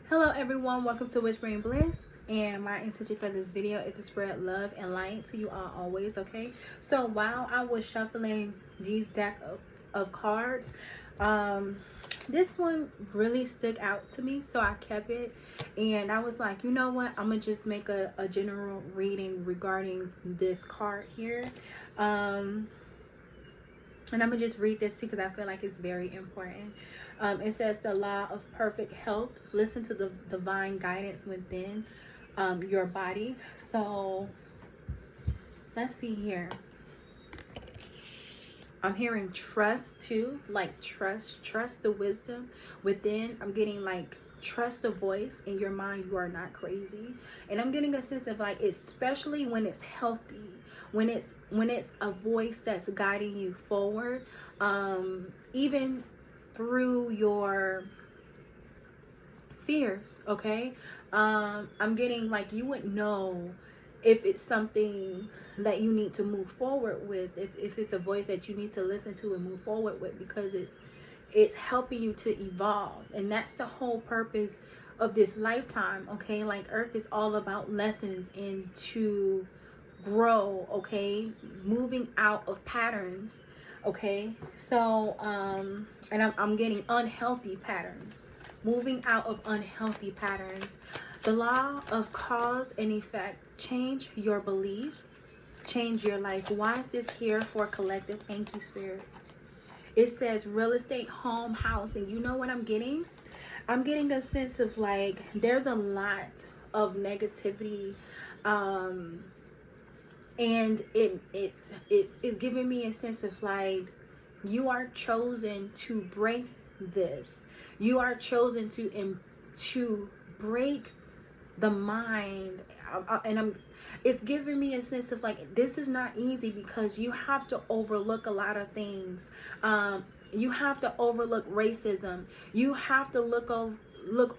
Hello everyone, welcome to Whispering Bliss, and my intention for this video is to spread love and light to you all always. Okay, so while I was shuffling these deck of cards, this one really stuck out to me, so I kept it, and I was like, you know what, I'm gonna just make a general reading regarding this card here. And I'm gonna just read this too because I feel like it's very important. It says, the law of perfect health. Listen to the divine guidance within your body. So let's see here. I'm hearing trust too, like trust the wisdom within. I'm getting like trust the voice in your mind. You are not crazy. And I'm getting a sense of like, especially when it's healthy, when it's a voice that's guiding you forward, even through your fears. Okay, I'm getting like you would know if it's something that you need to move forward with, if it's a voice that you need to listen to and move forward with, because it's helping you to evolve. And that's the whole purpose of this lifetime. Okay, like Earth is all about lessons and to grow. Okay, moving out of patterns. Okay, so and I'm getting unhealthy patterns, moving out of unhealthy patterns. The law of cause and effect. Change your beliefs, change your life. Why is this here for collective? Thank you, Spirit. It says real estate, home, house. And you know what I'm getting? I'm getting a sense of like there's a lot of negativity, and it's giving me a sense of like you are chosen to break this. You are chosen to break the mind. It's giving me a sense of like this is not easy, because you have to overlook a lot of things. You have to overlook racism. You have to look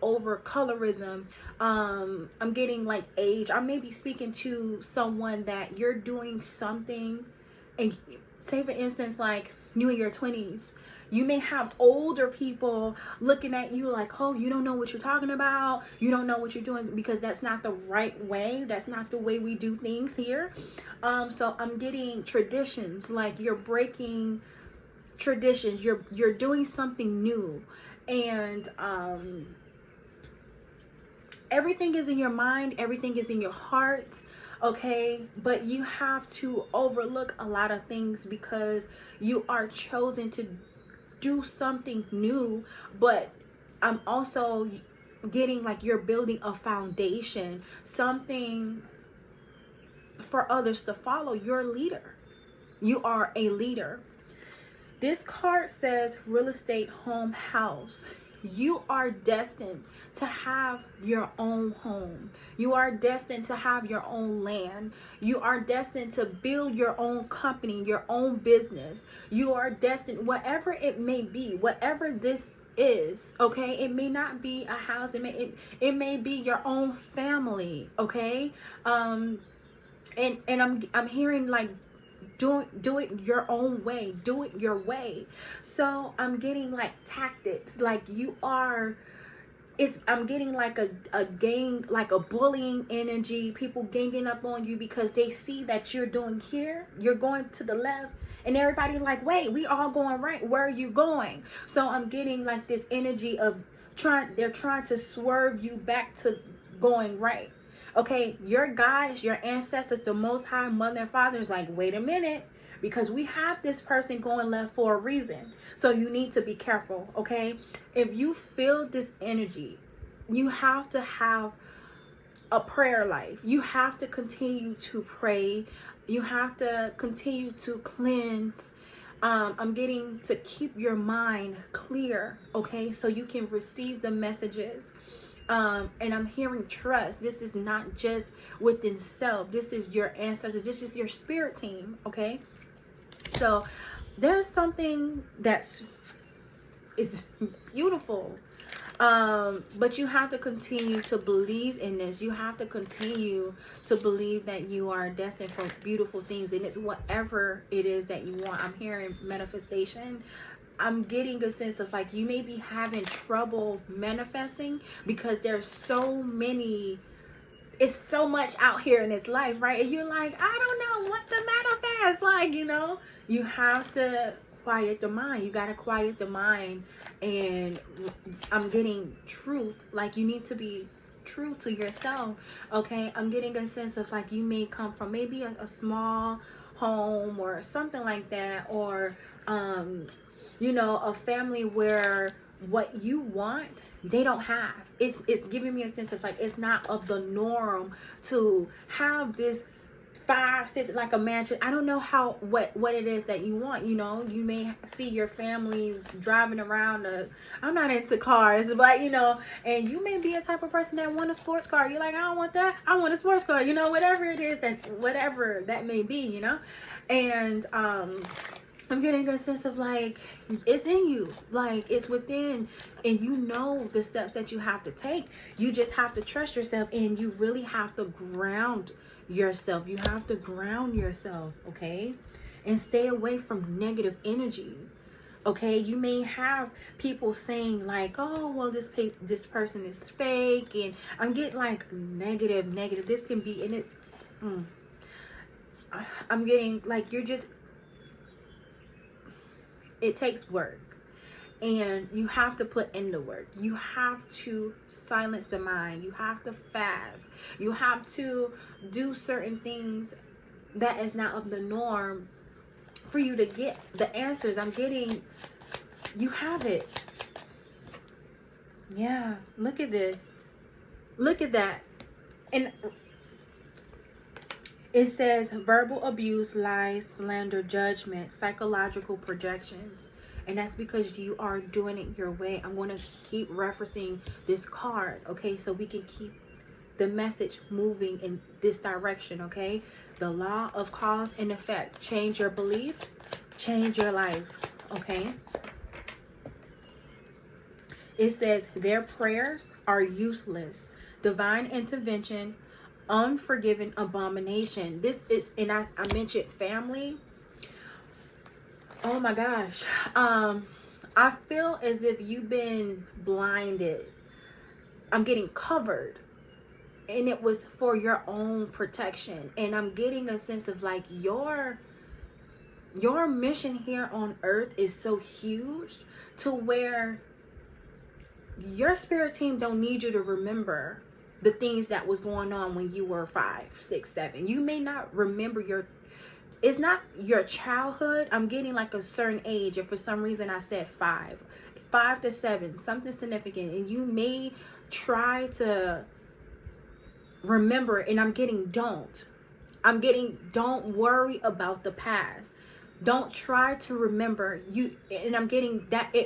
over colorism. I'm getting like age. I may be speaking to someone that you're doing something, and say for instance like you in your 20s, you may have older people looking at you like, oh, you don't know what you're talking about, you don't know what you're doing, because that's not the right way. That's not the way we do things here. So I'm getting traditions, like you're breaking traditions, you're doing something new, and everything is in your mind, everything is in your heart. Okay, but you have to overlook a lot of things because you are chosen to do something new. But I'm also getting like you're building a foundation, something for others to follow. You're a leader. You are a leader. This card says real estate, home, house. You are destined to have your own home. You are destined to have your own land. You are destined to build your own company, your own business. You are destined, whatever it may be, whatever this is. Okay, it may not be a house. It may be your own family. Okay, and I'm hearing like do it your own way, do it your way. So I'm getting like tactics, like I'm getting like a gang, like a bullying energy, people ganging up on you because they see that you're doing here, you're going to the left, and everybody like, wait, we all going right, where are you going? So I'm getting like this energy of they're trying to swerve you back to going right. Okay, your guys, your ancestors, the Most High, Mother and Father is like, wait a minute, because we have this person going left for a reason. So you need to be careful, okay? If you feel this energy, you have to have a prayer life. You have to continue to pray. You have to continue to cleanse. I'm getting to keep your mind clear, okay? So you can receive the messages. And I'm hearing trust. This is not just within self. This is your ancestors. This is your spirit team. Okay. So there's something is beautiful. But you have to continue to believe in this. You have to continue to believe that you are destined for beautiful things. And it's whatever it is that you want. I'm hearing manifestation. I'm getting a sense of like you may be having trouble manifesting because there's so many, it's so much out here in this life, right? And you're like, I don't know what to manifest. Like, you know, you have to quiet the mind. You got to quiet the mind. And I'm getting truth. Like, you need to be true to yourself. Okay. I'm getting a sense of like you may come from maybe a small home or something like that. Or, you know, a family where what you want, they don't have. It's giving me a sense of like it's not of the norm to have this 5, 6, like a mansion. I don't know how what it is that you want. You know, you may see your family driving around I'm not into cars, but you know, and you may be a type of person that want a sports car. You're like, I don't want that, I want a sports car, you know, whatever it is, that whatever that may be, you know. And I'm getting a sense of like it's in you, like it's within, and you know the steps that you have to take. You just have to trust yourself, and you really have to ground yourself. You have to ground yourself, okay? And stay away from negative energy. Okay, you may have people saying like, oh, well, this person is fake, and I'm getting like negative. This can be, and it's, I'm getting like you're just. It takes work, and you have to put in the work. You have to silence the mind. You have to fast. You have to do certain things that is not of the norm for you to get the answers. I'm getting, you have it. Yeah, look at this. Look at that. And it says verbal abuse, lies, slander, judgment, psychological projections. And that's because you are doing it your way. I'm going to keep referencing this card, okay? So we can keep the message moving in this direction, okay? The law of cause and effect. Change your belief, change your life, okay? It says their prayers are useless. Divine intervention, unforgiven abomination. This is, and I mentioned family. Oh my gosh. I feel as if you've been blinded. I'm getting covered, and it was for your own protection. And I'm getting a sense of like your mission here on earth is so huge to where your spirit team don't need you to remember the things that was going on when you were 5, 6, 7. You may not remember it's not your childhood. I'm getting like a certain age, and for some reason I said 5 to 7, something significant, and you may try to remember, and I'm getting don't worry about the past. Don't try to remember you, and I'm getting that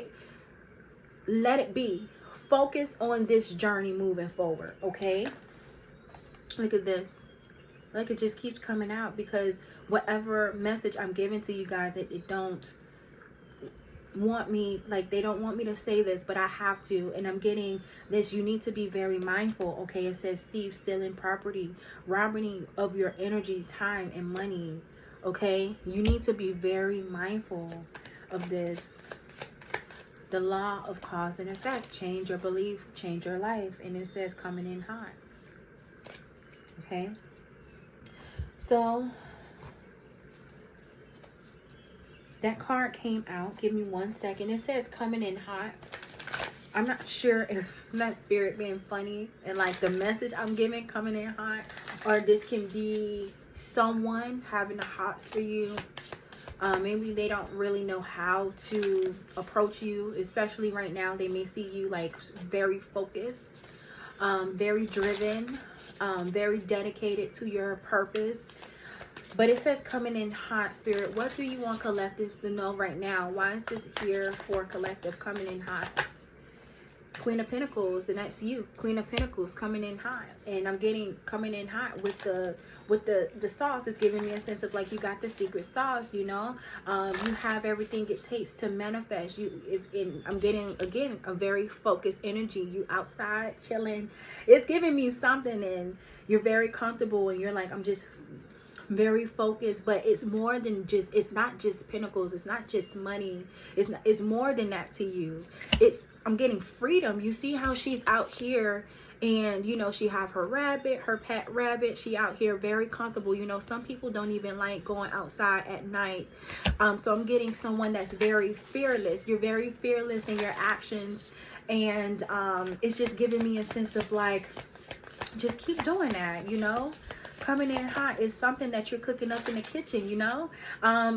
let it be. Focus on this journey moving forward, okay? Look at this. Like, it just keeps coming out, because whatever message I'm giving to you guys, it don't want me, like, they don't want me to say this, but I have to. And I'm getting this. You need to be very mindful, okay? It says thief, stealing property, robbing of your energy, time, and money, okay? You need to be very mindful of this. The law of cause and effect. Change your belief, change your life. And it says coming in hot. Okay. So that card came out. Give me 1 second. It says coming in hot. I'm not sure if that spirit being funny and like the message I'm giving coming in hot, or this can be someone having the hots for you. Maybe they don't really know how to approach you, especially right now. They may see you like very focused, very driven, very dedicated to your purpose. But it says coming in hot, spirit. What do you want collective to know right now? Why is this here for collective coming in hot? Queen of Pentacles, and that's you. Queen of Pentacles coming in hot. And I'm getting coming in hot with the sauce. Is giving me a sense of like you got the secret sauce, you know. You have everything it takes to manifest. I'm getting again a very focused energy. You outside chilling. It's giving me something, and you're very comfortable, and you're like, I'm just very focused, but it's more than just, it's not just pentacles, it's not just money, it's more than that to you. I'm getting freedom. You see how she's out here, and you know, she have her rabbit, her pet rabbit. She out here very comfortable. You know, some people don't even like going outside at night. So I'm getting someone that's very fearless. You're very fearless in your actions, and it's just giving me a sense of like, just keep doing that, you know. Coming in hot is something that you're cooking up in the kitchen, you know.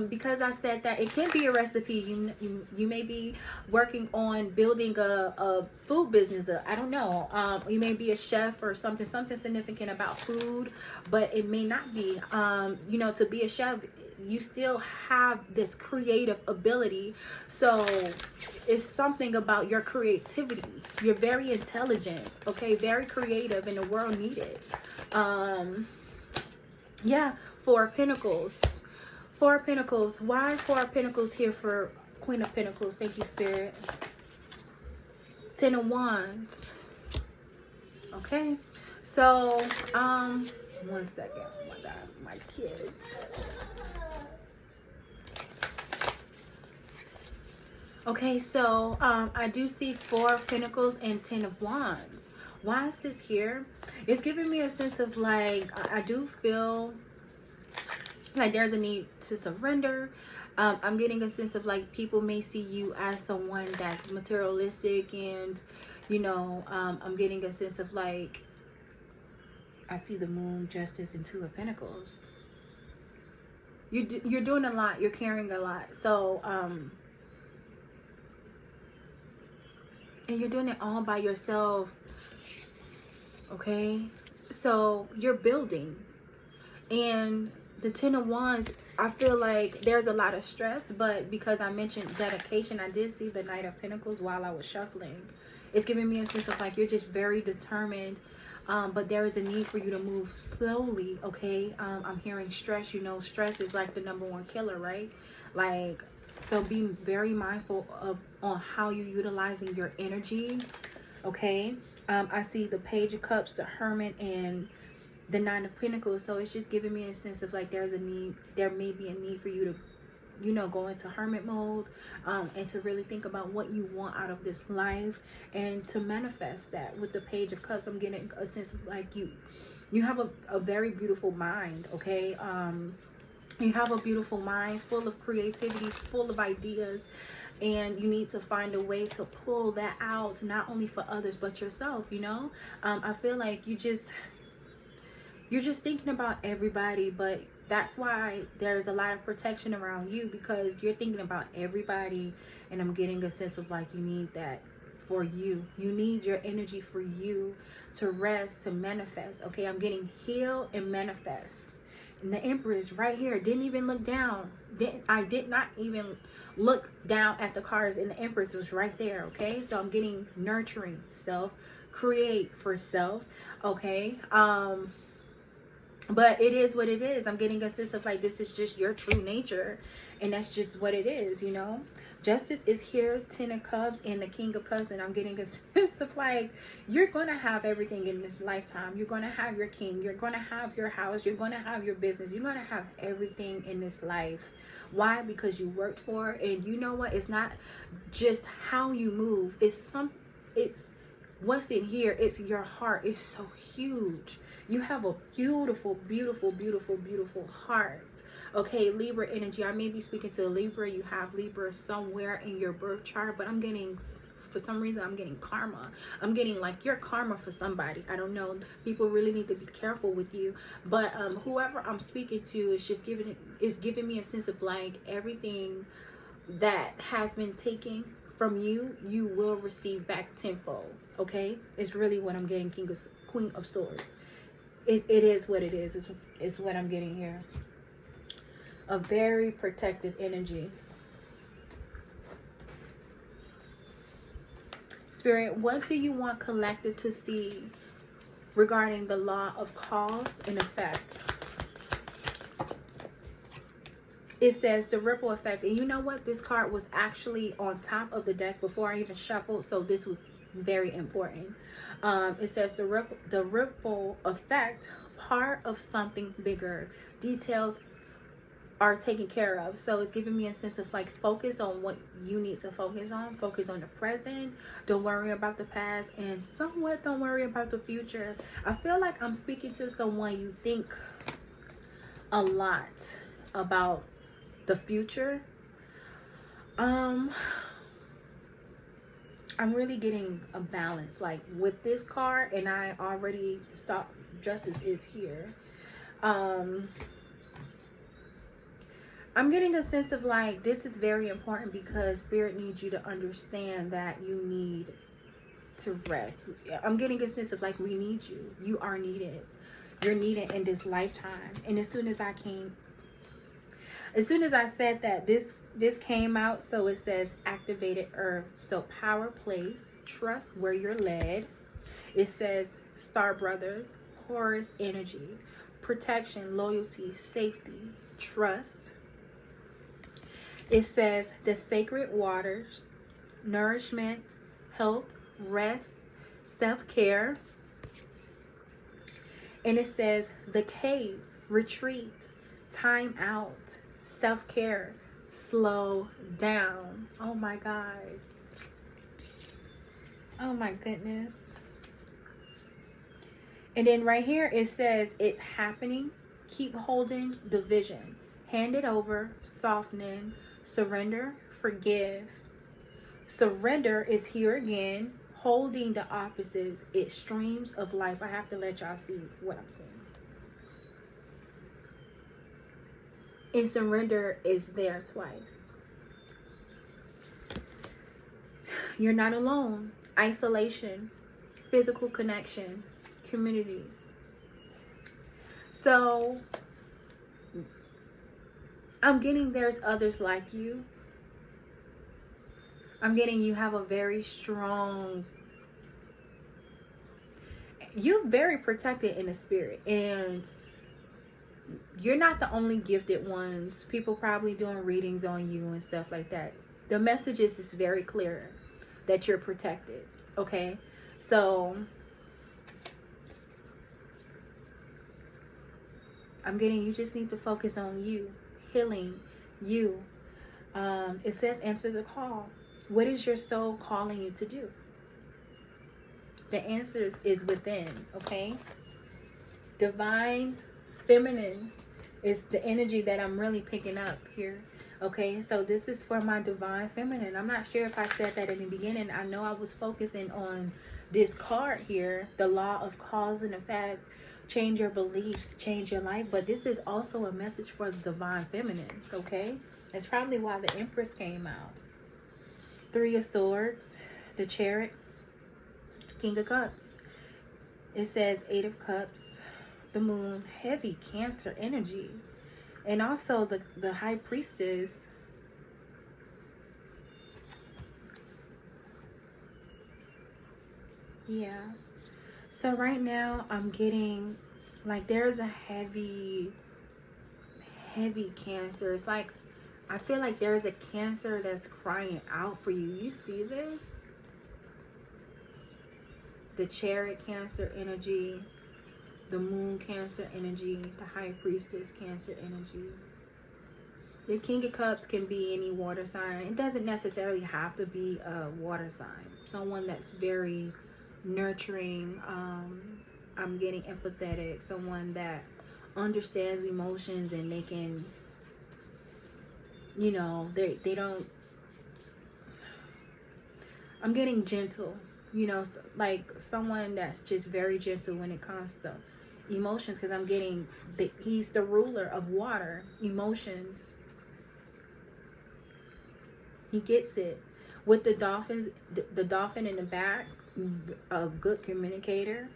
Because I said that it can be a recipe. You may be working on building a food business. I don't know. You may be a chef or something significant about food, but it may not be. You know, to be a chef, you still have this creative ability. So it's something about your creativity. You're very intelligent, okay, very creative, and the world needs it. Yeah, Four of Pentacles. Four of Pentacles. Why Four of Pentacles here for Queen of Pentacles? Thank you, Spirit. Ten of Wands. Okay. So, 1 second. Oh my God, my kids. Okay, so I do see Four of Pentacles and Ten of Wands. Why is this here? It's giving me a sense of like, I do feel like there's a need to surrender. I'm getting a sense of like, people may see you as someone that's materialistic, and you know, I'm getting a sense of like, I see the Moon, Justice, and Two of Pentacles. You're doing a lot. You're carrying a lot. So, and you're doing it all by yourself. Okay, so you're building. And the Ten of Wands, I feel like there's a lot of stress, but because I mentioned dedication, I did see the Knight of Pentacles while I was shuffling. It's giving me a sense of like, you're just very determined, but there is a need for you to move slowly. Okay, I'm hearing stress. You know, stress is like the #1 killer, right? Like, so be very mindful of on how you're utilizing your energy. Okay, I see the Page of Cups, the Hermit, and the Nine of Pentacles. So it's just giving me a sense of like, there's a need, there may be a need for you to, you know, go into hermit mode, and to really think about what you want out of this life, and to manifest that. With the Page of Cups, I'm getting a sense of like, you have a very beautiful mind. Okay, you have a beautiful mind full of creativity, full of ideas, and you need to find a way to pull that out, not only for others but yourself. You know, I feel like you're just thinking about everybody, but that's why there's a lot of protection around you, because you're thinking about everybody. And I'm getting a sense of like, you need that for you. You need your energy for you to rest, to manifest. Okay, I'm getting heal and manifest. And the Empress right here didn't even look down. I did not even look down at the cards, and the Empress was right there. Okay, so I'm getting nurturing self, create for self. Okay, but it is what it is. I'm getting a sense of like, this is just your true nature, and that's just what it is, you know. Justice is here, Ten of Cups, and the King of Cups, and I'm getting a sense of like, you're going to have everything in this lifetime. You're going to have your king, you're going to have your house, you're going to have your business, you're going to have everything in this life. Why? Because you worked for it. And you know what? It's not just how you move. It's what's in here. It's your heart. It's so huge. You have a beautiful, beautiful, beautiful, beautiful heart. Okay, Libra energy. I may be speaking to a Libra. You have Libra somewhere in your birth chart, but I'm getting, for some reason, I'm getting karma. I'm getting like your karma for somebody. I don't know. People really need to be careful with you. But whoever I'm speaking to is just giving me a sense of like, everything that has been taken from you, you will receive back tenfold. Okay, it's really what I'm getting. Queen of Swords. It is what it is. It's what I'm getting here. A very protective energy. Spirit, what do you want collective to see regarding the law of cause and effect? It says the ripple effect. And you know what? This card was actually on top of the deck before I even shuffled. So this was very important. It says the ripple effect part of something bigger. Details are taken care of. So it's giving me a sense of like, focus on what you need to focus on. Focus on the present. Don't worry about the past, and somewhat don't worry about the future. I feel like I'm speaking to someone you think a lot about the future. I'm really getting a balance, like with this card, and I already saw justice is here. I'm getting a sense of like, this is very important because Spirit needs you to understand that you need to rest. I'm getting a sense of like, we need you. You are needed. You're needed in this lifetime. And as soon as I said that, this came out. So it says activated earth. So power, place, trust where you're led. It says star brothers, Horus energy, protection, loyalty, safety, trust. It says the sacred waters, nourishment, health, rest, self-care. And it says the cave, retreat, time out, self-care, slow down. Oh my God. Oh my goodness. And then right here it says it's happening. Keep holding the vision. Hand it over, softening, surrender, forgive. Surrender is here again. Holding the opposites, it streams of life. I have to let y'all see what I'm saying. And surrender is there twice. You're not alone. Isolation, physical connection, community. So I'm getting there's others like you. I'm getting you have a very strong, you're very protected in the spirit, and you're not the only gifted ones. People probably doing readings on you and stuff like that. The message is very clear that you're protected. Okay, so I'm getting you just need to focus on you, healing you. It says answer the call. What is your soul calling you to do? The answer is within, okay? Divine feminine is the energy that I'm really picking up here, okay? So this is for my divine feminine. I'm not sure if I said that in the beginning. I know I was focusing on this card here, the law of cause and effect. Change your beliefs, change your life. But this is also a message for the divine feminine, okay? That's probably why the Empress came out. 3 of Swords, the Chariot, King of Cups. It says 8 of Cups, the Moon, heavy Cancer energy. And also the High Priestess. Yeah. So right now I'm getting like there's a heavy Cancer. It's like I feel like there's a Cancer that's crying out for you. You see this? The Chariot Cancer energy, the Moon Cancer energy, the High Priestess Cancer energy. The King of Cups can be any water sign. It doesn't necessarily have to be a water sign. Someone that's very nurturing. I'm getting empathetic. Someone that understands emotions and they can, you know, they don't. I'm getting gentle. You know, like someone that's just very gentle when it comes to emotions, because I'm getting he's the ruler of water, emotions. He gets it. With the dolphins, the dolphin in the back, a good communicator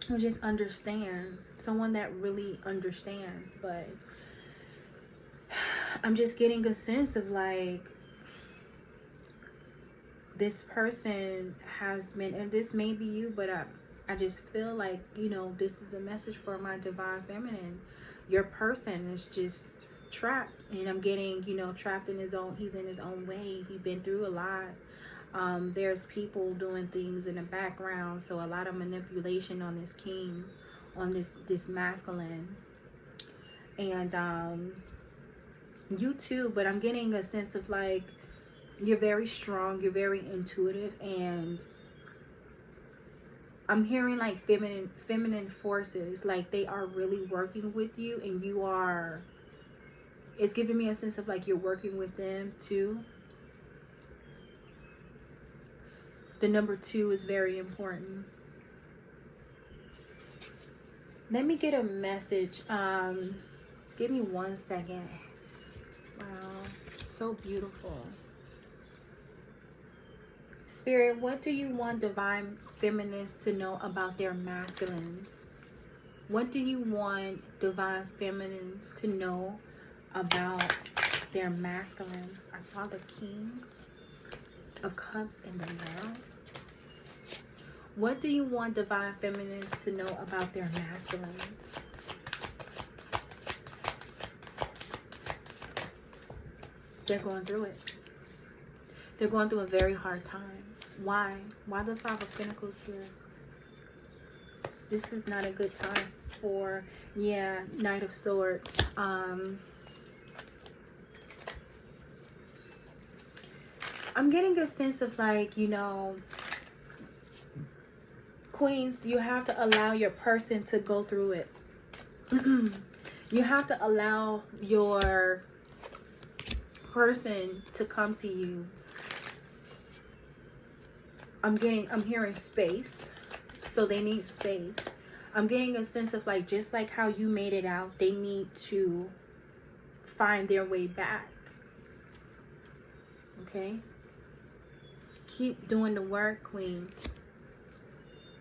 who just understands, someone that really understands. But I'm just getting a sense of like, this person has been, and this may be you, but I just feel like, you know, this is a message for my divine feminine. Your person is just trapped, and I'm getting, you know, trapped in his own, he's in his own way. He's been through a lot. There's people doing things in the background, so a lot of manipulation on this king on this masculine. And you too, but I'm getting a sense of like you're very strong, you're very intuitive, and I'm hearing like feminine forces, like they are really working with you, and you are, it's giving me a sense of like you're working with them too. The number 2 is very important. Let me get a message. Give me 1 second. Wow, so beautiful. Spirit, what do you want divine feminines to know about their masculines? What do you want divine feminines to know about their masculines? I saw the King of Cups in the middle. What do you want divine feminines to know about their masculines? They're going through it. They're going through a very hard time. Why? Why the 5 of Pentacles here? This is not a good time for, yeah, Knight of Swords. I'm getting a sense of like, you know, Queens, you have to allow your person to go through it. You have to allow your person to come to you. I'm hearing space. So they need space. I'm getting a sense of like, just like how you made it out, they need to find their way back. Okay? Keep doing the work, Queens.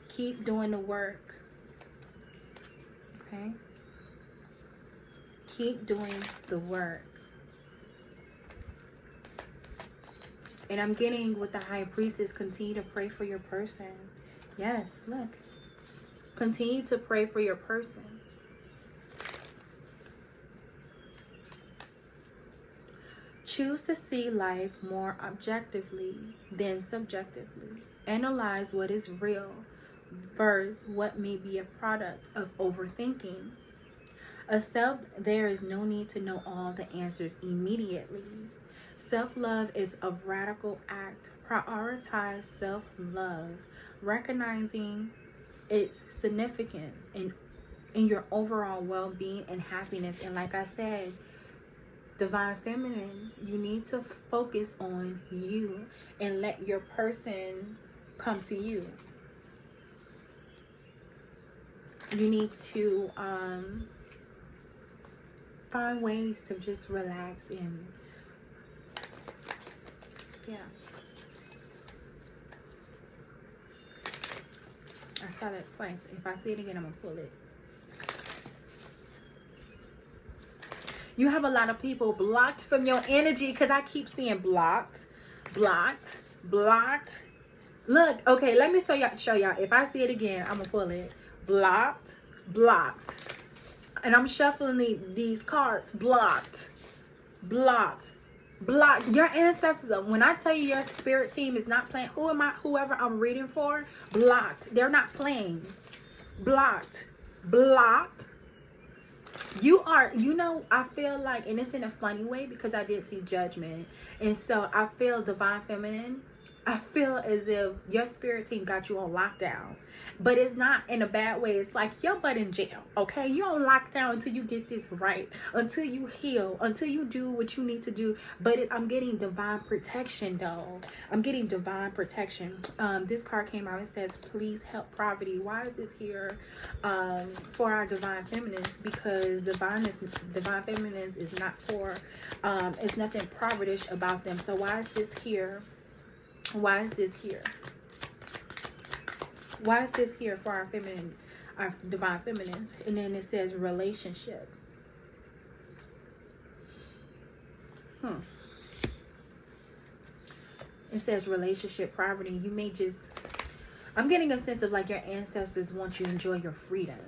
Keep doing the work. Okay? Keep doing the work. And I'm getting with the High Priestess, continue to pray for your person. Yes, look. Continue to pray for your person. Choose to see life more objectively than subjectively. Analyze what is real versus what may be a product of overthinking. Accept there is no need to know all the answers immediately. Self-love is a radical act. Prioritize self-love, recognizing its significance in your overall well-being and happiness. And like I said, Divine Feminine, you need to focus on you and let your person come to you. You need to find ways to just relax and yeah. I saw that twice. If I see it again, I'm gonna pull it. You have a lot of people blocked from your energy, because I keep seeing blocked, blocked, blocked. Look, okay, let me show y'all. If I see it again, I'm gonna pull it. Blocked, blocked. And I'm shuffling these cards. Blocked, blocked, blocked. Your ancestors, when I tell you your spirit team is not playing, whoever I'm reading for, blocked. They're not playing. Blocked, blocked. You are, you know, I feel like, and it's in a funny way because I did see Judgment. And so I feel Divine Feminine, I feel as if your spirit team got you on lockdown. But it's not in a bad way. It's like your butt in jail, okay? You're on lockdown until you get this right, until you heal, until you do what you need to do. But I'm getting divine protection, though. I'm getting divine protection. This card came out. It says, please help poverty. Why is this here for our Divine Feminines? Because Divine Feminines is not for, it's nothing povertish about them. So why is this here? Why is this here? Why is this here for our feminine, our Divine Feminines? And then it says relationship. It says relationship, poverty. You may just, I'm getting a sense of like your ancestors want you to enjoy your freedom.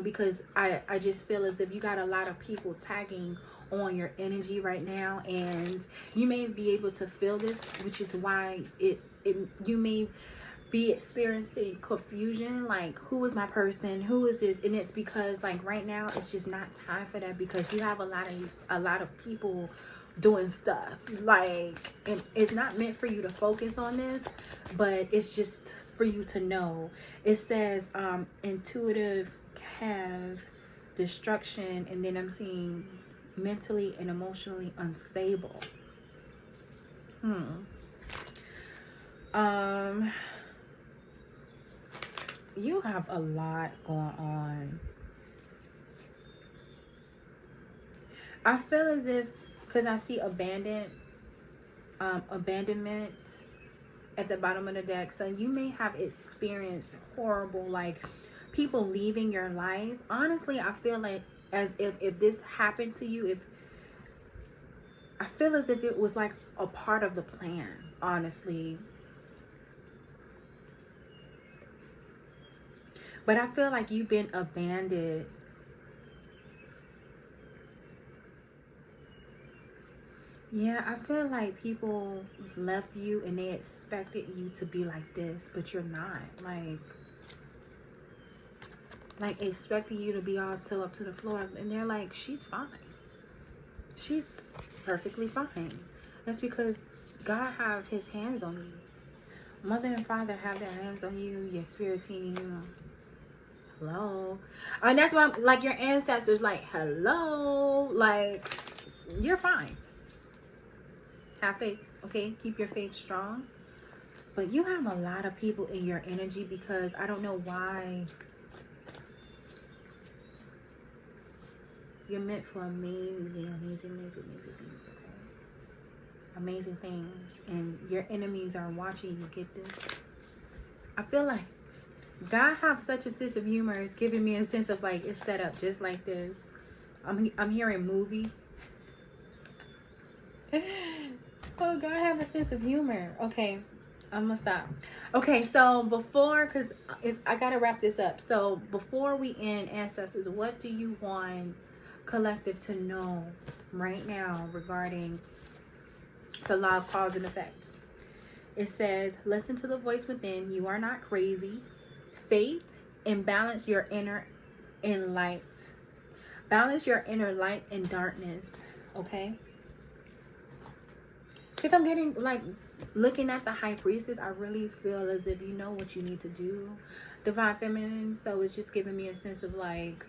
Because I just feel as if you got a lot of people tagging on your energy right now, and you may be able to feel this, which is why you may be experiencing confusion, like who is my person, who is this, and it's because like right now it's just not time for that, because you have a lot of people doing stuff, like, and it's not meant for you to focus on this, but it's just for you to know. It says intuitive have destruction, and then I'm seeing mentally and emotionally unstable. You have a lot going on. I feel as if, because I see abandonment at the bottom of the deck. So you may have experienced horrible, like, people leaving your life. Honestly, I feel like as if this happened to you, I feel as if it was like a part of the plan, honestly. But I feel like you've been abandoned. Yeah, I feel like people left you and they expected you to be like this, but you're not. Like expecting you to be all toe up to the floor, and they're like, she's fine. She's perfectly fine. That's because God have his hands on you. Mother and father have their hands on you, your spirit team. Hello. And that's why, like, your ancestors, like, hello, like, you're fine. Have faith, okay? Keep your faith strong. But you have a lot of people in your energy, because I don't know why. You're meant for amazing things, okay? Amazing things. And your enemies are watching you get this. I feel like God have such a sense of humor. It's giving me a sense of like, it's set up just like this. I'm hearing movie. Oh, God have a sense of humor. Okay, I'm gonna stop. Okay, so before, because I gotta wrap this up. So before we end, ancestors, what do you want collective to know right now regarding the law of cause and effect? It says, listen to the voice within. You are not crazy. Faith, and balance your inner and light. Balance your inner light and darkness. Okay? Because I'm getting, like, looking at the high priestess, I really feel as if you know what you need to do, divine feminine. So it's just giving me a sense of like,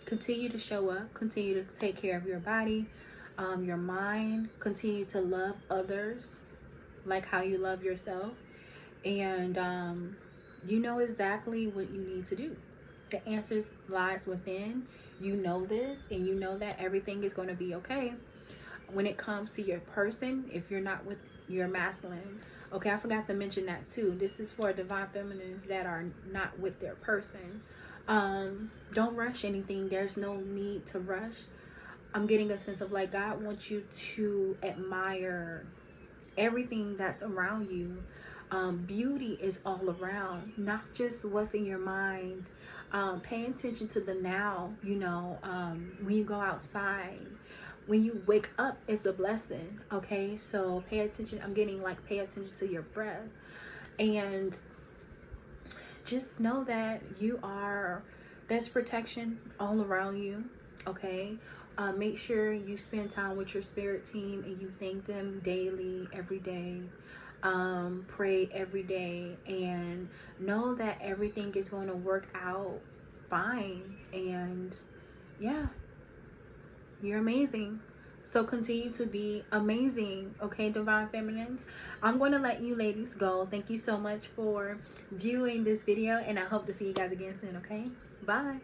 continue to show up, continue to take care of your body, your mind, continue to love others like how you love yourself, and you know exactly what you need to do. The answers lies within. You know this, and you know that everything is going to be okay when it comes to your person. If you're not with your masculine, okay, I forgot to mention that too. This is for divine feminines that are not with their person. Don't rush anything. There's no need to rush. I'm getting a sense of like, God wants you to admire everything that's around you. Beauty is all around, not just what's in your mind. Pay attention to the now, you know, when you go outside, when you wake up, it's a blessing. Okay, so pay attention. I'm getting like, pay attention to your breath, and just know that there's protection all around you. Okay, make sure you spend time with your spirit team and you thank them daily, every day. Pray every day, and know that everything is going to work out fine. And yeah, you're amazing. So continue to be amazing, okay, divine feminines. I'm going to let you ladies go. Thank you so much for viewing this video, and I hope to see you guys again soon, okay? Bye.